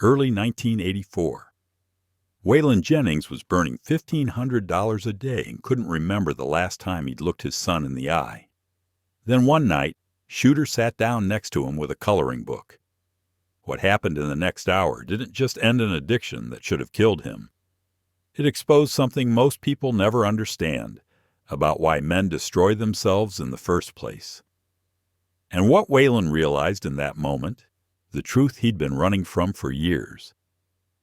Early 1984. Waylon Jennings was burning $1,500 a day and couldn't remember the last time he'd looked his son in the eye. Then one night, Shooter sat down next to him with a coloring book. What happened in the next hour didn't just end an addiction that should have killed him. It exposed something most people never understand about why men destroy themselves in the first place. And what Waylon realized in that moment, the truth he'd been running from for years,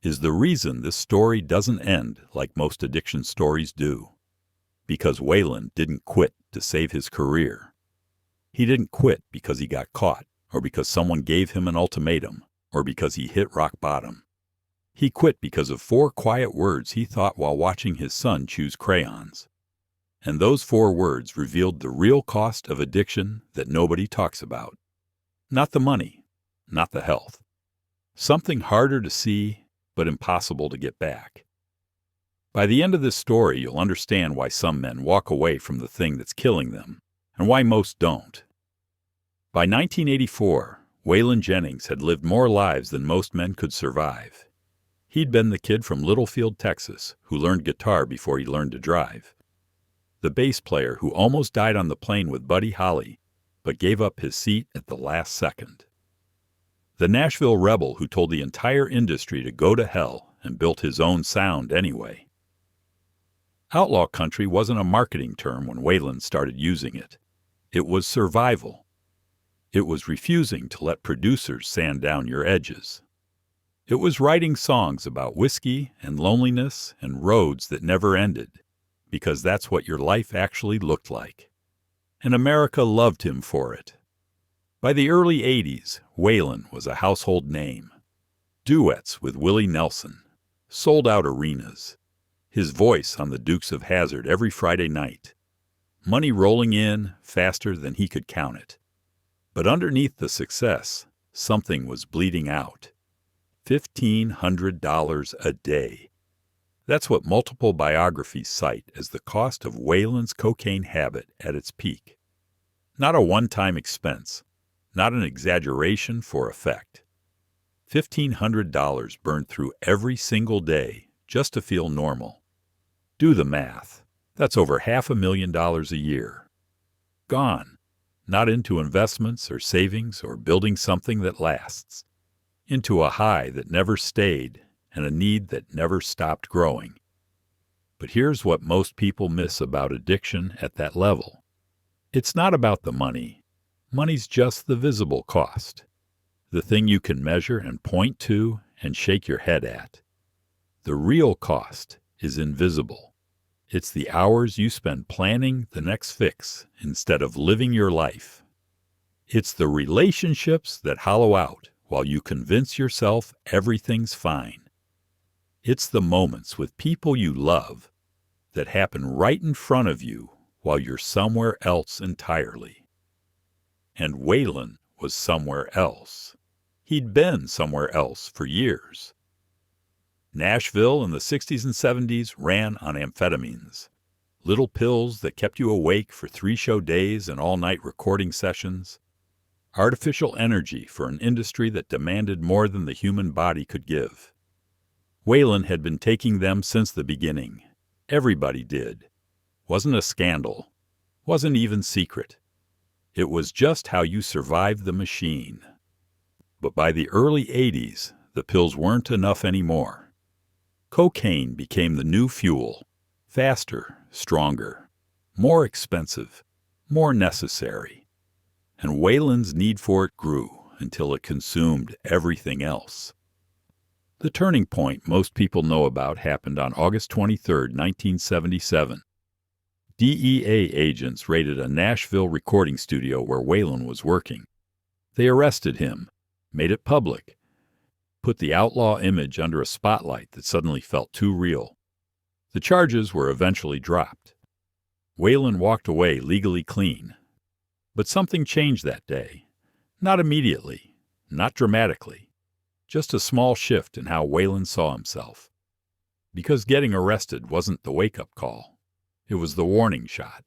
is the reason this story doesn't end like most addiction stories do. Because Waylon didn't quit to save his career. He didn't quit because he got caught, or because someone gave him an ultimatum, or because he hit rock bottom. He quit because of 4 quiet words he thought while watching his son choose crayons. And those 4 words revealed the real cost of addiction that nobody talks about. Not the money, not the health. Something harder to see, but impossible to get back. By the end of this story, you'll understand why some men walk away from the thing that's killing them, and why most don't. By 1984, Waylon Jennings had lived more lives than most men could survive. He'd been the kid from Littlefield, Texas, who learned guitar before he learned to drive. The bass player who almost died on the plane with Buddy Holly, but gave up his seat at the last second. The Nashville rebel who told the entire industry to go to hell and built his own sound anyway. Outlaw country wasn't a marketing term when Waylon started using it. It was survival. It was refusing to let producers sand down your edges. It was writing songs about whiskey and loneliness and roads that never ended, because that's what your life actually looked like. And America loved him for it. By the early 80s, Waylon was a household name. Duets with Willie Nelson, sold-out arenas, his voice on the Dukes of Hazzard every Friday night, money rolling in faster than he could count it. But underneath the success, something was bleeding out. $1,500 a day. That's what multiple biographies cite as the cost of Waylon's cocaine habit at its peak. Not a one-time expense, not an exaggeration for effect. $1,500 burned through every single day just to feel normal. Do the math. That's over $500,000 a year. Gone. Not into investments or savings or building something that lasts. Into a high that never stayed and a need that never stopped growing. But here's what most people miss about addiction at that level. It's not about the money. Money's just the visible cost. The thing you can measure and point to and shake your head at. The real cost is invisible. It's the hours you spend planning the next fix instead of living your life. It's the relationships that hollow out while you convince yourself everything's fine. It's the moments with people you love that happen right in front of you while you're somewhere else entirely. And Waylon was somewhere else. He'd been somewhere else for years. Nashville in the 60s and 70s ran on amphetamines, little pills that kept you awake for 3-show days and all-night recording sessions, artificial energy for an industry that demanded more than the human body could give. Waylon had been taking them since the beginning. Everybody did. Wasn't a scandal. Wasn't even secret. It was just how you survived the machine. But by the early 80s, the pills weren't enough anymore. Cocaine became the new fuel. Faster, stronger, more expensive, more necessary. And Waylon's need for it grew until it consumed everything else. The turning point most people know about happened on August 23, 1977. DEA agents raided a Nashville recording studio where Waylon was working. They arrested him, made it public, put the outlaw image under a spotlight that suddenly felt too real. The charges were eventually dropped. Waylon walked away legally clean. But something changed that day. Not immediately, not dramatically. Just a small shift in how Waylon saw himself. Because getting arrested wasn't the wake-up call. It was the warning shot.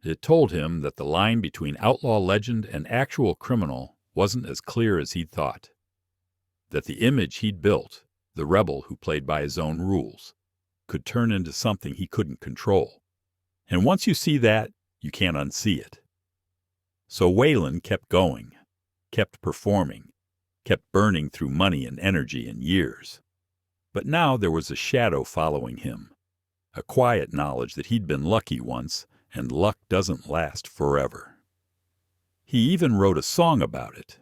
It told him that the line between outlaw legend and actual criminal wasn't as clear as he'd thought. that the image he'd built, the rebel who played by his own rules, could turn into something he couldn't control. And once you see that, you can't unsee it. So Waylon kept going, kept performing, kept burning through money and energy and years. But now there was a shadow following him, a quiet knowledge that he'd been lucky once, and luck doesn't last forever. He even wrote a song about it.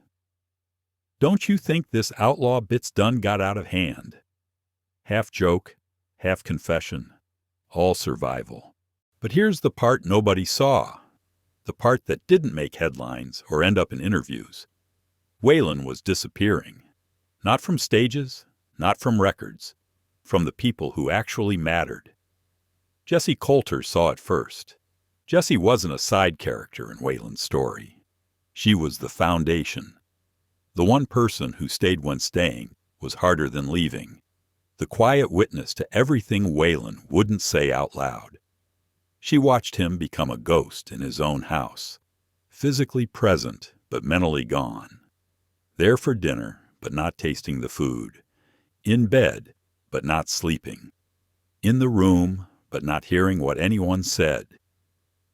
Don't you think this outlaw bit's done got out of hand? Half joke, half confession, all survival. But here's the part nobody saw, the part that didn't make headlines or end up in interviews. Waylon was disappearing. Not from stages, not from records, from the people who actually mattered. Jessi Colter saw it first. Jessi wasn't a side character in Waylon's story. She was the foundation. The one person who stayed when staying was harder than leaving. The quiet witness to everything Waylon wouldn't say out loud. She watched him become a ghost in his own house, physically present but mentally gone. There for dinner but not tasting the food. In bed but not sleeping. In the room but not hearing what anyone said.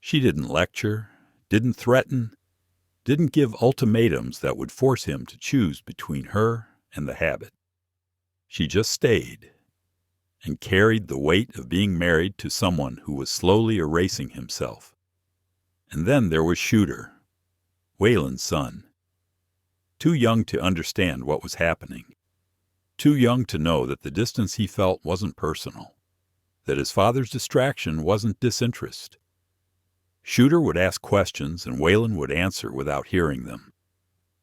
She didn't lecture, didn't threaten, didn't give ultimatums that would force him to choose between her and the habit. She just stayed and carried the weight of being married to someone who was slowly erasing himself. And then there was Shooter, Waylon's son. Too young to understand what was happening. Too young to know that the distance he felt wasn't personal, that his father's distraction wasn't disinterest. Shooter would ask questions and Waylon would answer without hearing them,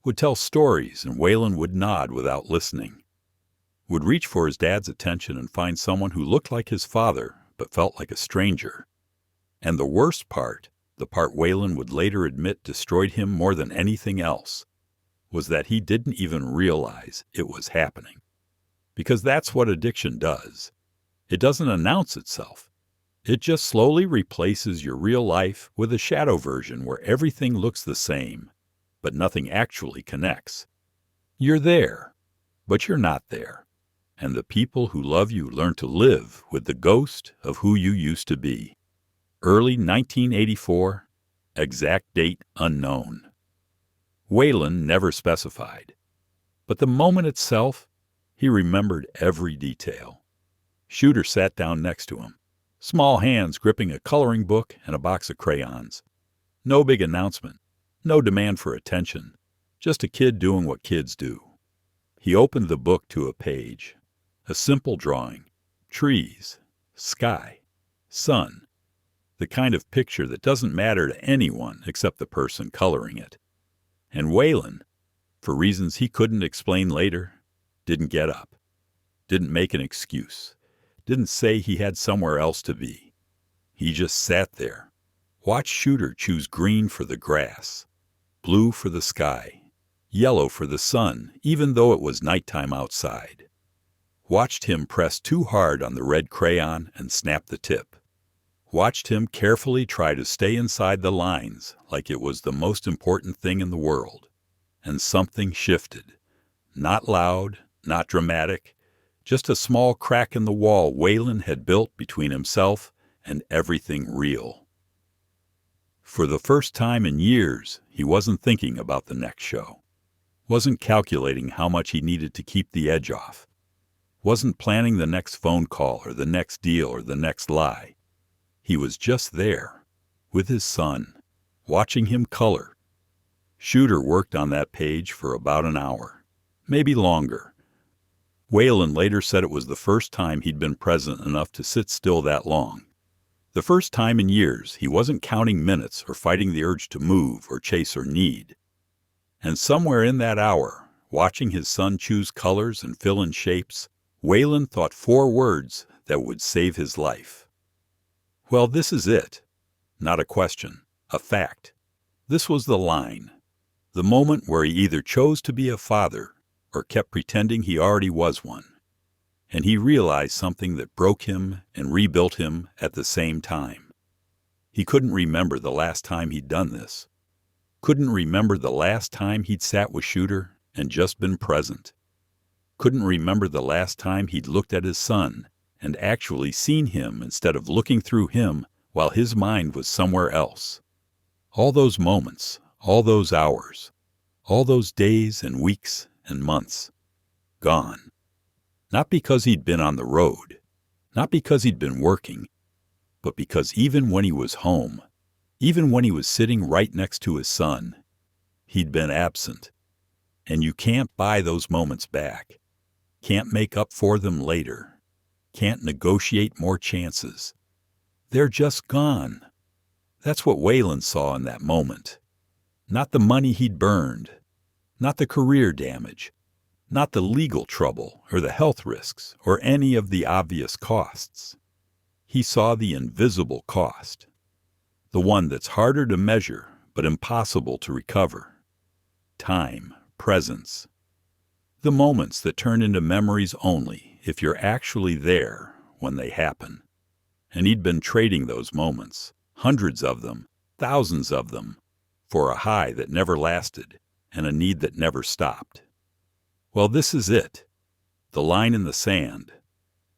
would tell stories and Waylon would nod without listening, would reach for his dad's attention and find someone who looked like his father but felt like a stranger. And the worst part, the part Waylon would later admit destroyed him more than anything else, was that he didn't even realize it was happening. Because that's what addiction does. It doesn't announce itself. It just slowly replaces your real life with a shadow version where everything looks the same, but nothing actually connects. You're there, but you're not there. And the people who love you learn to live with the ghost of who you used to be. Early 1984, exact date unknown. Waylon never specified. But the moment itself, he remembered every detail. Shooter sat down next to him, small hands gripping a coloring book and a box of crayons. No big announcement, no demand for attention, just a kid doing what kids do. He opened the book to a page, a simple drawing, trees, sky, sun, the kind of picture that doesn't matter to anyone except the person coloring it. And Waylon, for reasons he couldn't explain later, didn't get up, didn't make an excuse, didn't say he had somewhere else to be. He just sat there, watched Shooter choose green for the grass, blue for the sky, yellow for the sun, even though it was nighttime outside. Watched him press too hard on the red crayon and snap the tip. Watched him carefully try to stay inside the lines like it was the most important thing in the world. And something shifted. Not loud, not dramatic, just a small crack in the wall Waylon had built between himself and everything real. For the first time in years, he wasn't thinking about the next show. Wasn't calculating how much he needed to keep the edge off. Wasn't planning the next phone call or the next deal or the next lie. He was just there, with his son, watching him color. Shooter worked on that page for about an hour, maybe longer. Waylon later said it was the first time he'd been present enough to sit still that long. The first time in years he wasn't counting minutes or fighting the urge to move or chase or need. And somewhere in that hour, watching his son choose colors and fill in shapes, Waylon thought 4 words that would save his life. Well, this is it. Not a question, a fact. This was the line. The moment where he either chose to be a father or kept pretending he already was one. And he realized something that broke him and rebuilt him at the same time. He couldn't remember the last time he'd done this. Couldn't remember the last time he'd sat with Shooter and just been present. couldn't remember the last time he'd looked at his son and actually seen him instead of looking through him while his mind was somewhere else. All those moments, all those hours, all those days and weeks and months, gone. Not because he'd been on the road, not because he'd been working, but because even when he was home, even when he was sitting right next to his son, he'd been absent. And you can't buy those moments back, can't make up for them later, can't negotiate more chances. They're just gone. That's what Waylon saw in that moment. Not the money he'd burned, not the career damage, not the legal trouble or the health risks or any of the obvious costs. He saw the invisible cost, the one that's harder to measure but impossible to recover. Time, presence. The moments that turn into memories only if you're actually there when they happen. And he'd been trading those moments, hundreds of them, thousands of them, for a high that never lasted and a need that never stopped. Well, this is it. The line in the sand.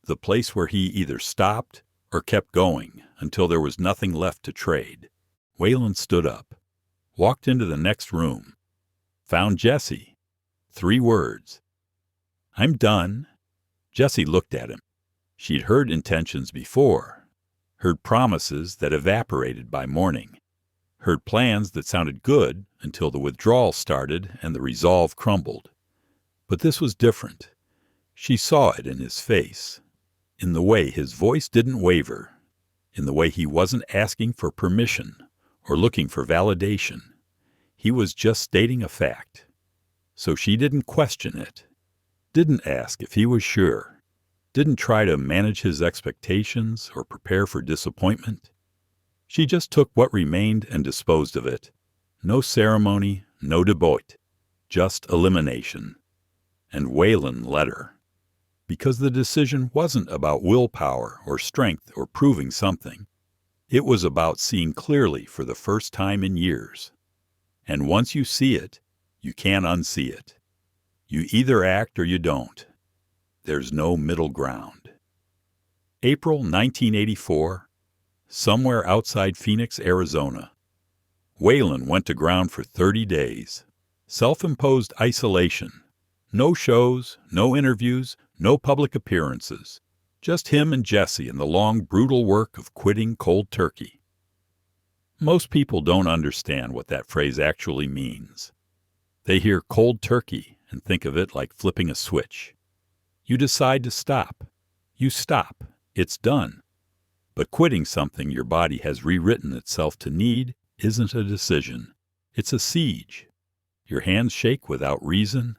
The place where he either stopped or kept going until there was nothing left to trade. Waylon stood up, walked into the next room, found Jessi. 3 words. "I'm done." Jessi looked at him. She'd heard intentions before, heard promises that evaporated by morning, heard plans that sounded good until the withdrawal started and the resolve crumbled. But this was different. She saw it in his face, in the way his voice didn't waver, in the way he wasn't asking for permission or looking for validation. He was just stating a fact. So she didn't question it, didn't ask if he was sure, didn't try to manage his expectations or prepare for disappointment. She just took what remained and disposed of it. No ceremony, no debate, just elimination. And Waylon let her. Because the decision wasn't about willpower or strength or proving something. It was about seeing clearly for the first time in years. And once you see it, you can't unsee it. You either act or you don't. There's no middle ground. April 1984, somewhere outside Phoenix, Arizona. Waylon went to ground for 30 days. Self-imposed isolation. No shows, no interviews, no public appearances. Just him and Jessi and the long, brutal work of quitting cold turkey. Most people don't understand what that phrase actually means. They hear cold turkey and think of it like flipping a switch. You decide to stop. You stop. It's done. But quitting something your body has rewritten itself to need isn't a decision. It's a siege. Your hands shake without reason.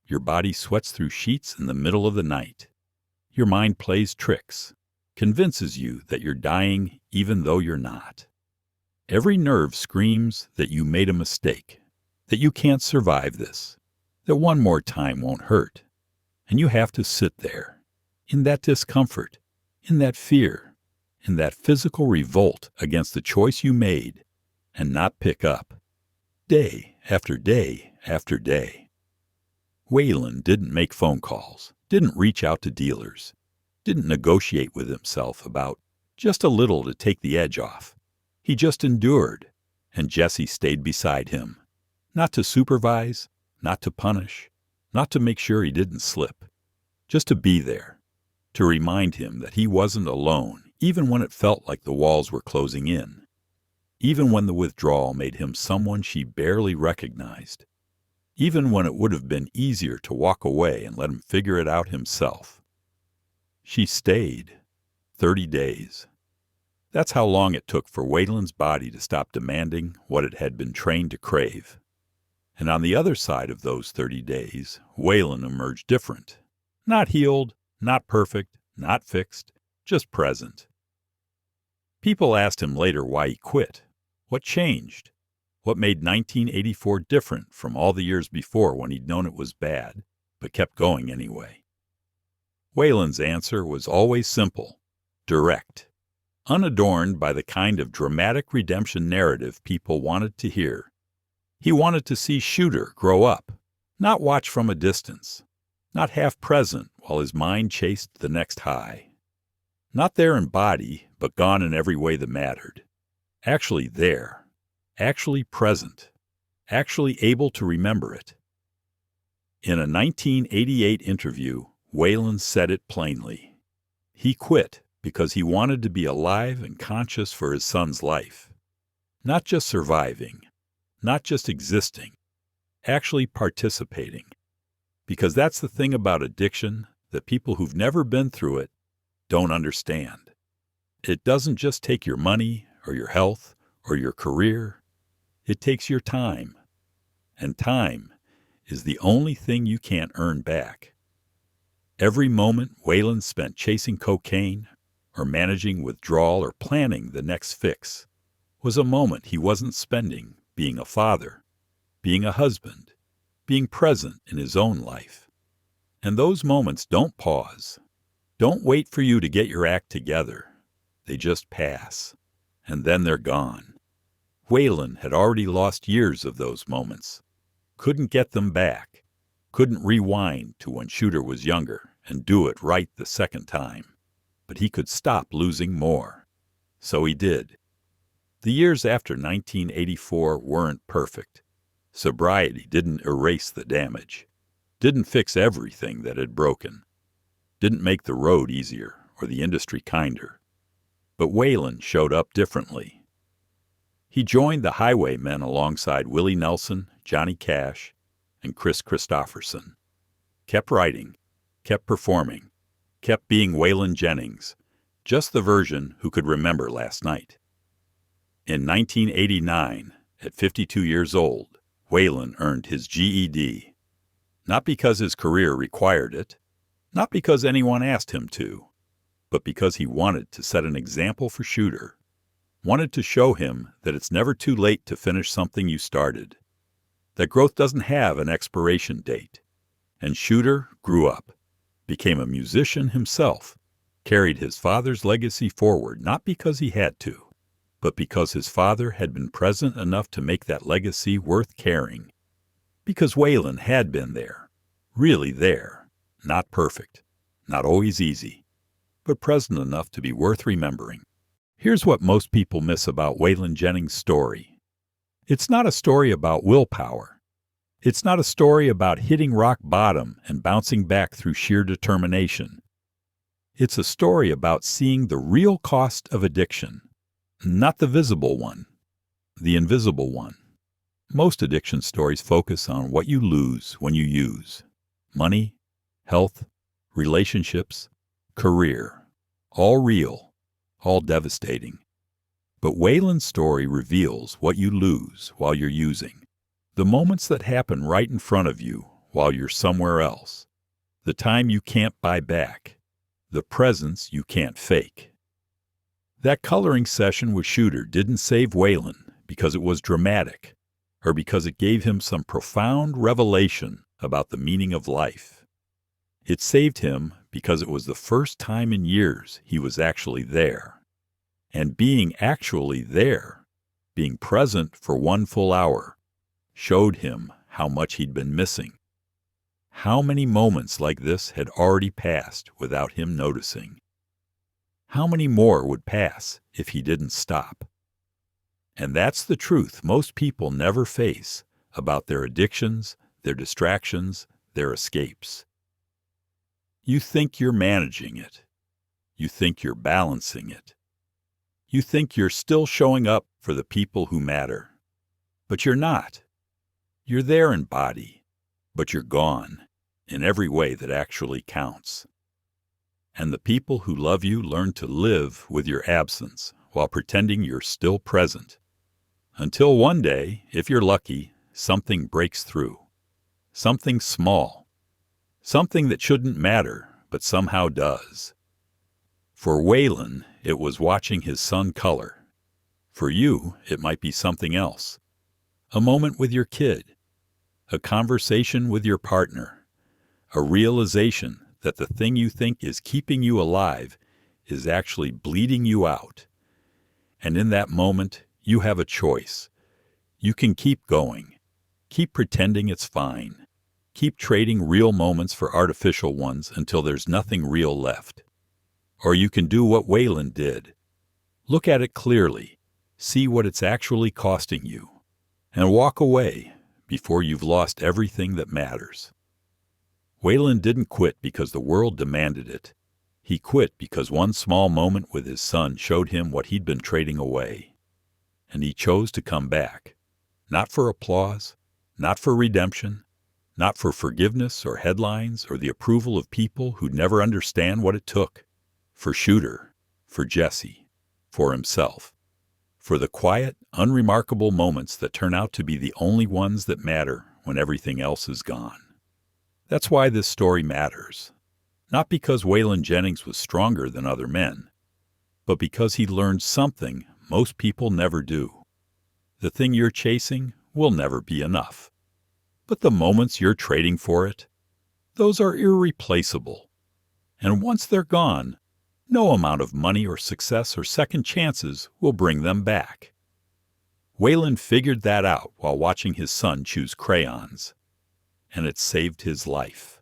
Your body sweats through sheets in the middle of the night. Your mind plays tricks, convinces you that you're dying even though you're not. Every nerve screams that you made a mistake, that you can't survive this, that one more time won't hurt. And you have to sit there, in that discomfort, in that fear, in that physical revolt against the choice you made, and not pick up. Day after day after day. Waylon didn't make phone calls, didn't reach out to dealers, didn't negotiate with himself about just a little to take the edge off. He just endured, and Jessi stayed beside him, not to supervise, not to punish, not to make sure he didn't slip, just to be there, to remind him that he wasn't alone, even when it felt like the walls were closing in, even when the withdrawal made him someone she barely recognized, even when it would have been easier to walk away and let him figure it out himself. She stayed 30 days. That's how long it took for Waylon's body to stop demanding what it had been trained to crave. And on the other side of those 30 days, Waylon emerged different. Not healed, not perfect, not fixed, just present. People asked him later why he quit. What changed? What made 1984 different from all the years before when he'd known it was bad, but kept going anyway? Waylon's answer was always simple, direct, unadorned by the kind of dramatic redemption narrative people wanted to hear. He wanted to see Shooter grow up, not watch from a distance, not half present while his mind chased the next high. Not there in body, but gone in every way that mattered. Actually there, actually present, actually able to remember it. In a 1988 interview, Waylon said it plainly. He quit because he wanted to be alive and conscious for his son's life. Not just surviving, not just existing, actually participating. Because that's the thing about addiction that people who've never been through it don't understand. It doesn't just take your money or your health or your career. It takes your time. And time is the only thing you can't earn back. Every moment Waylon spent chasing cocaine or managing withdrawal or planning the next fix was a moment he wasn't spending being a father, being a husband, being present in his own life. And those moments don't pause. Don't wait for you to get your act together. They just pass, and then they're gone. Waylon had already lost years of those moments. Couldn't get them back. Couldn't rewind to when Shooter was younger and do it right the second time. But he could stop losing more. So he did. The years after 1984 weren't perfect. Sobriety didn't erase the damage. Didn't fix everything that had broken. Didn't make the road easier or the industry kinder. But Waylon showed up differently. He joined the Highwaymen alongside Willie Nelson, Johnny Cash, and Chris Christopherson. Kept writing, kept performing, kept being Waylon Jennings, just the version who could remember last night. In 1989, at 52 years old, Waylon earned his GED. Not because his career required it, not because anyone asked him to, but because he wanted to set an example for Shooter. Wanted to show him that it's never too late to finish something you started. That growth doesn't have an expiration date. And Shooter grew up, became a musician himself, carried his father's legacy forward not because he had to, but because his father had been present enough to make that legacy worth carrying. Because Waylon had been there, really there, not perfect, not always easy, but present enough to be worth remembering. Here's what most people miss about Waylon Jennings' story. It's not a story about willpower. It's not a story about hitting rock bottom and bouncing back through sheer determination. It's a story about seeing the real cost of addiction, not the visible one, the invisible one. Most addiction stories focus on what you lose when you use. Money, health, relationships, career. All real. All devastating. But Waylon's story reveals what you lose while you're using. The moments that happen right in front of you while you're somewhere else. The time you can't buy back. The presence you can't fake. That coloring session with Shooter didn't save Waylon because it was dramatic or because it gave him some profound revelation about the meaning of life. It saved him because it was the first time in years he was actually there. And being actually there, being present for one full hour, showed him how much he'd been missing. How many moments like this had already passed without him noticing? How many more would pass if he didn't stop? And that's the truth most people never face about their addictions, their distractions, their escapes. You think you're managing it. You think you're balancing it. You think you're still showing up for the people who matter. But you're not. You're there in body, but you're gone in every way that actually counts. And the people who love you learn to live with your absence while pretending you're still present. Until one day, if you're lucky, something breaks through. Something small. Something that shouldn't matter, but somehow does. For Waylon, it was watching his son color. For you, it might be something else. A moment with your kid. A conversation with your partner. A realization that the thing you think is keeping you alive is actually bleeding you out. And in that moment, you have a choice. You can keep going. Keep pretending it's fine. Keep trading real moments for artificial ones until there's nothing real left. Or you can do what Waylon did. Look at it clearly, see what it's actually costing you, and walk away before you've lost everything that matters. Waylon didn't quit because the world demanded it. He quit because one small moment with his son showed him what he'd been trading away. And he chose to come back. Not for applause, not for redemption, not for forgiveness or headlines or the approval of people who'd never understand what it took. For Shooter, for Jessi, for himself. For the quiet, unremarkable moments that turn out to be the only ones that matter when everything else is gone. That's why this story matters. Not because Waylon Jennings was stronger than other men, but because he learned something most people never do. The thing you're chasing will never be enough. But the moments you're trading for it, those are irreplaceable. And once they're gone, no amount of money or success or second chances will bring them back. Waylon figured that out while watching his son choose crayons, and it saved his life.